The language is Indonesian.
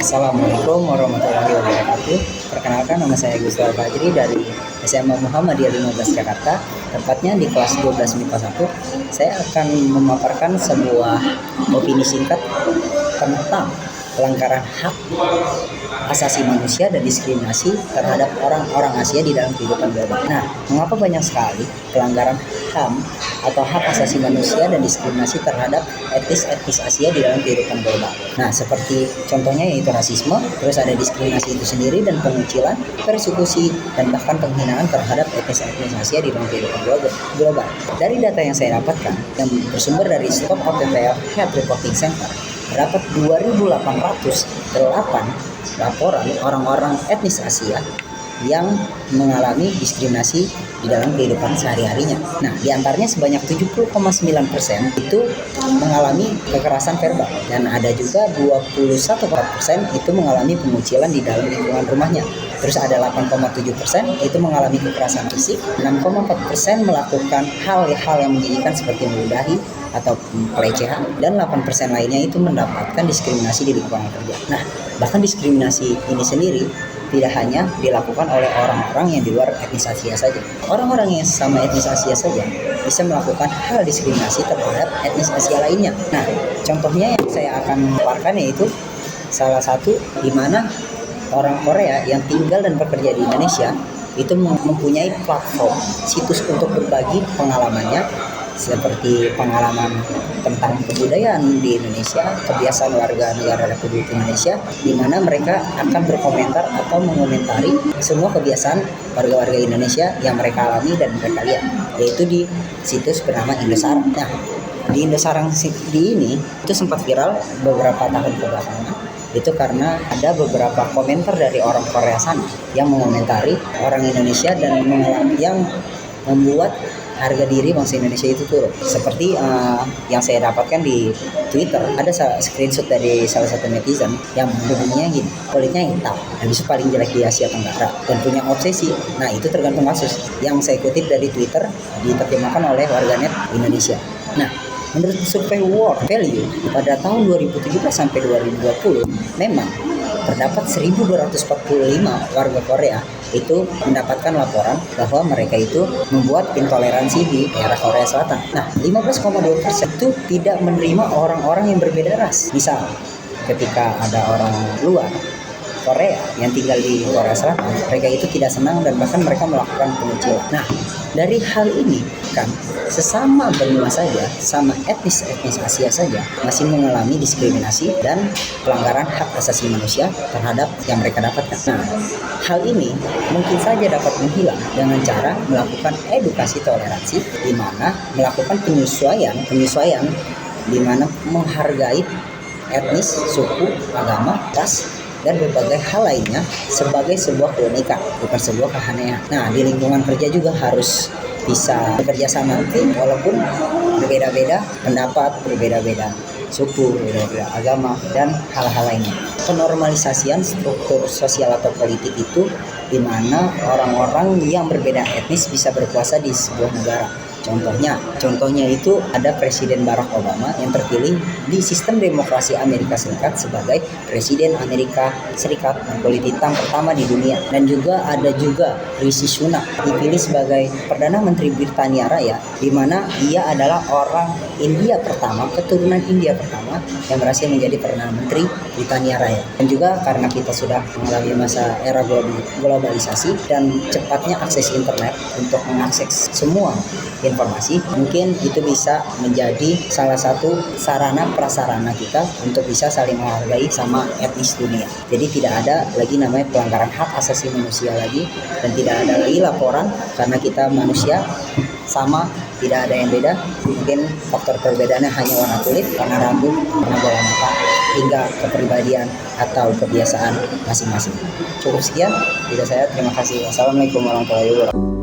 Assalamualaikum warahmatullahi wabarakatuh. Perkenalkan, nama saya Guswar Fajri dari SMA Muhammadiyah 15 Jakarta, tepatnya di kelas 12 MIPA 1. Saya akan memaparkan sebuah opini singkat tentang pelanggaran hak asasi manusia dan diskriminasi terhadap orang-orang Asia di dalam kehidupan global. Nah, mengapa banyak sekali pelanggaran HAM atau hak asasi manusia dan diskriminasi terhadap etnis Asia di dalam kehidupan global? Nah, seperti contohnya yaitu rasisme, terus ada diskriminasi itu sendiri dan pengucilan, persekusi, dan bahkan penghinaan terhadap etnis Asia di dalam kehidupan global. Dari data yang saya dapatkan, yang bersumber dari Stop OPPL Health Reporting Center, terdapat 2.808 laporan orang-orang etnis Asia yang mengalami diskriminasi di dalam kehidupan sehari-harinya. Nah, diantaranya sebanyak 70,9% itu mengalami kekerasan verbal, dan ada juga 21% itu mengalami pengucilan di dalam lingkungan rumahnya. Terus ada 8,7% itu mengalami kekerasan fisik, 6,4% melakukan hal-hal yang menjijikan seperti meludahi atau pelecehan, dan 8% lainnya itu mendapatkan diskriminasi di lingkungan kerja. Nah, bahkan diskriminasi ini sendiri tidak hanya dilakukan oleh orang-orang yang di luar etnis Asia saja. Orang-orang yang sama etnis Asia saja bisa melakukan hal diskriminasi terhadap etnis Asia lainnya. Nah, contohnya yang saya akan paparkan yaitu salah satu di mana orang Korea yang tinggal dan bekerja di Indonesia itu mempunyai platform situs untuk berbagi pengalamannya, seperti pengalaman tentang kebudayaan di Indonesia, kebiasaan warga negara Republik Indonesia, di mana mereka akan berkomentar atau mengomentari semua kebiasaan warga-warga Indonesia yang mereka alami dan mereka lihat, yaitu di situs bernama Indosarang. Nah, di Indosarang di ini itu sempat viral beberapa tahun kebelakangan, itu karena ada beberapa komentar dari orang Korea sana yang mengomentari orang Indonesia dan yang membuat harga diri bangsa Indonesia itu turun. Seperti yang saya dapatkan di Twitter, ada screenshot dari salah satu netizen yang bunyinya gini, kulitnya hitam, habis paling jelek di Asia Tenggara, dan punya obsesi. Nah, itu tergantung kasus. Yang saya kutip dari Twitter diterjemahkan oleh warganet Indonesia. Nah, menurut survei World Value pada tahun 2017 sampai 2020, memang terdapat 1.245 warga Korea itu mendapatkan laporan bahwa mereka itu membuat intoleransi di daerah Korea Selatan. Nah, 15,2% itu tidak menerima orang-orang yang berbeda ras. Misal, ketika ada orang luar Korea yang tinggal di Korea Selatan, mereka itu tidak senang dan bahkan mereka melakukan pengucilan. Nah, dari hal ini kan sesama benua saja, sama etnis Asia saja masih mengalami diskriminasi dan pelanggaran hak asasi manusia terhadap yang mereka dapatkan. Nah, hal ini mungkin saja dapat menghilang dengan cara melakukan edukasi toleransi, di mana melakukan penyesuaian di mana menghargai etnis, suku, agama, ras, dan berbagai hal lainnya sebagai sebuah keunikan, bukan sebuah keanehan. Nah, di lingkungan kerja juga harus bisa bekerja sama, walaupun berbeda-beda pendapat, berbeda-beda suku, berbeda-beda agama, dan hal-hal lainnya. Penormalisasian struktur sosial atau politik itu di mana orang-orang yang berbeda etnis bisa berkuasa di sebuah negara. Contohnya itu ada Presiden Barack Obama yang terpilih di sistem demokrasi Amerika Serikat sebagai Presiden Amerika Serikat kulit hitam pertama di dunia. Dan juga ada Rishi Sunak dipilih sebagai Perdana Menteri Britania Raya, di mana dia adalah orang India pertama, keturunan India pertama yang berhasil menjadi Perdana Menteri Britania Raya. Dan juga karena kita sudah mengalami masa era globalisasi dan cepatnya akses internet untuk mengakses semua informasi, mungkin itu bisa menjadi salah satu sarana prasarana kita untuk bisa saling menghargai sama etnis dunia. Jadi tidak ada lagi namanya pelanggaran hak asasi manusia lagi, dan tidak ada lagi laporan karena kita manusia sama, tidak ada yang beda. Mungkin faktor perbedaannya hanya warna kulit, warna rambut, warna bola mata, hingga kepribadian atau kebiasaan masing-masing. Cukup sekian dari saya. Terima kasih. Wassalamualaikum warahmatullahi wabarakatuh.